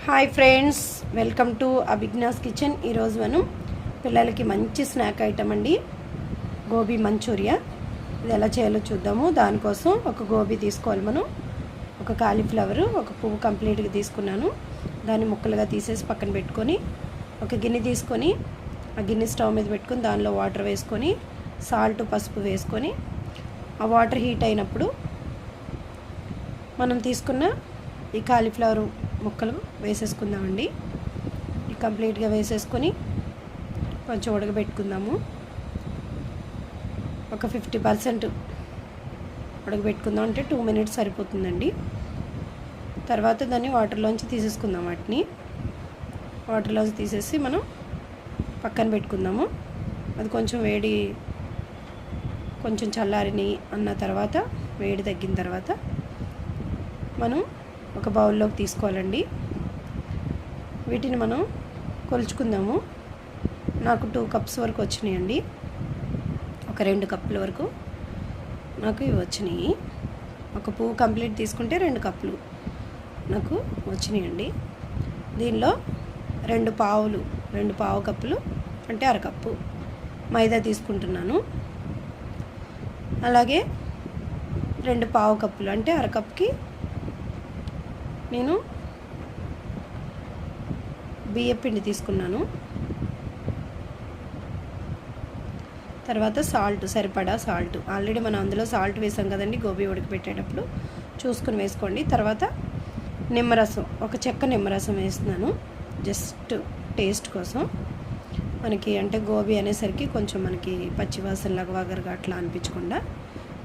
Hi friends, welcome to Abhigna's kitchen. ఈరోజు మనం పిల్లలకి మంచి స్నాక్ ఐటమ్ అండి, గోబీ మంచూరియా. ఇది ఎలా చేయాలో చూద్దాము. దానికోసం ఒక గోబీ తీసుకోవాలి మనం, ఒక కాలీఫ్లవర్, ఒక పువ్వు కంప్లీట్గా తీసుకున్నాను. దాన్ని ముక్కలుగా తీసేసి పక్కన పెట్టుకొని, ఒక గిన్నె తీసుకొని ఆ గిన్నె స్టవ్ మీద పెట్టుకొని దానిలో వాటర్ వేసుకొని సాల్ట్, పసుపు వేసుకొని ఆ వాటర్ హీట్ అయినప్పుడు మనం తీసుకున్న ఈ కాలీఫ్లవర్ ముక్కలు వేసేసుకుందామండి. కంప్లీట్గా వేసేసుకొని కొంచెం ఉడకబెట్టుకుందాము. ఒక 50% ఉడకబెట్టుకుందాం, అంటే 2 minutes సరిపోతుందండి. తర్వాత దాన్ని వాటర్లోంచి తీసేసుకుందాం. వాటిని వాటర్లోంచి తీసేసి మనం పక్కన పెట్టుకుందాము. అది కొంచెం వేడి, కొంచెం చల్లారిని అన్న తర్వాత, వేడి తగ్గిన తర్వాత మనం ఒక బౌల్లోకి తీసుకోవాలండి. వీటిని మనం కొలుచుకుందాము. నాకు 2 cups వరకు వచ్చినాయండి. ఒక 2 కప్పుల వరకు నాకు ఇవి వచ్చినాయి. ఒక పువ్వు కంప్లీట్ తీసుకుంటే 2 కప్పులు నాకు వచ్చినాయండి. దీనిలో 2 పావు కప్పులు అంటే అరకప్పు మైదా తీసుకుంటున్నాను. అలాగే 2 పావు కప్పులు అంటే అరకప్పుకి నేను బియ్యపిండి తీసుకున్నాను. తర్వాత సాల్ట్, సరిపడా సాల్ట్. ఆల్రెడీ మనం అందులో సాల్ట్ వేసాం కదండి గోబీ ఉడకబెట్టేటప్పుడు, చూసుకుని వేసుకోండి. తర్వాత నిమ్మరసం, ఒక చెక్క నిమ్మరసం వేస్తున్నాను, జస్ట్ టేస్ట్ కోసం. మనకి అంటే గోబీ అనేసరికి కొంచెం మనకి పచ్చివాసనలాగా వగరగా అట్లా అనిపించకుండా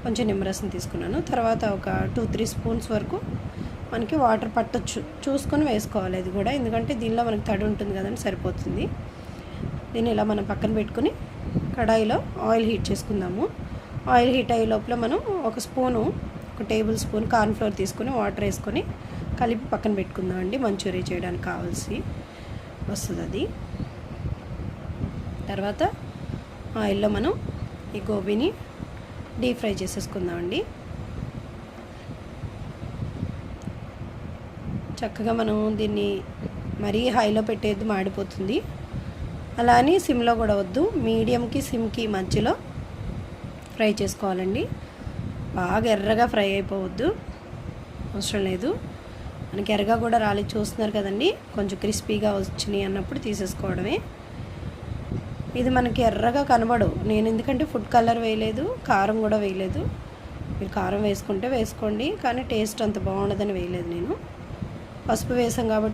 కొంచెం నిమ్మరసం తీసుకున్నాను. తర్వాత ఒక 2-3 spoons వరకు మనకి వాటర్ పట్టొచ్చు, చూసుకొని వేసుకోవాలి అది కూడా, ఎందుకంటే దీనిలో మనకి తడి ఉంటుంది కదండి, సరిపోతుంది. దీన్ని ఇలా మనం పక్కన పెట్టుకుని కడాయిలో ఆయిల్ హీట్ చేసుకుందాము. ఆయిల్ హీట్ అయ్యే లోపల మనం ఒక టేబుల్ స్పూన్ కార్న్ఫ్లోర్ తీసుకొని వాటర్ వేసుకొని కలిపి పక్కన పెట్టుకుందామండి. మంచూరియా చేయడానికి కావాల్సి వస్తుంది అది. తర్వాత ఆయిల్లో మనం ఈ గోబీని డీప్ ఫ్రై చేసేసుకుందామండి. చక్కగా మనం దీన్ని మరీ హైలో పెట్టేది మాడిపోతుంది. అలా అని సిమ్లో కూడా వద్దు, మీడియంకి సిమ్కి మధ్యలో ఫ్రై చేసుకోవాలండి. బాగా ఎర్రగా ఫ్రై అయిపోవద్దు, అవసరం లేదు. మనకి ఎర్రగా కూడా రాలేదు, చూస్తున్నారు కదండి. కొంచెం క్రిస్పీగా వచ్చినాయి అన్నప్పుడు తీసేసుకోవడమే. ఇది మనకి ఎర్రగా కనబడవు, నేను ఎందుకంటే ఫుడ్ కలర్ వేయలేదు, కారం కూడా వేయలేదు. మీరు కారం వేసుకుంటే వేసుకోండి, కానీ టేస్ట్ అంత బాగుండదని వేయలేదు నేను. పసుపు వేసాం కాబట్టి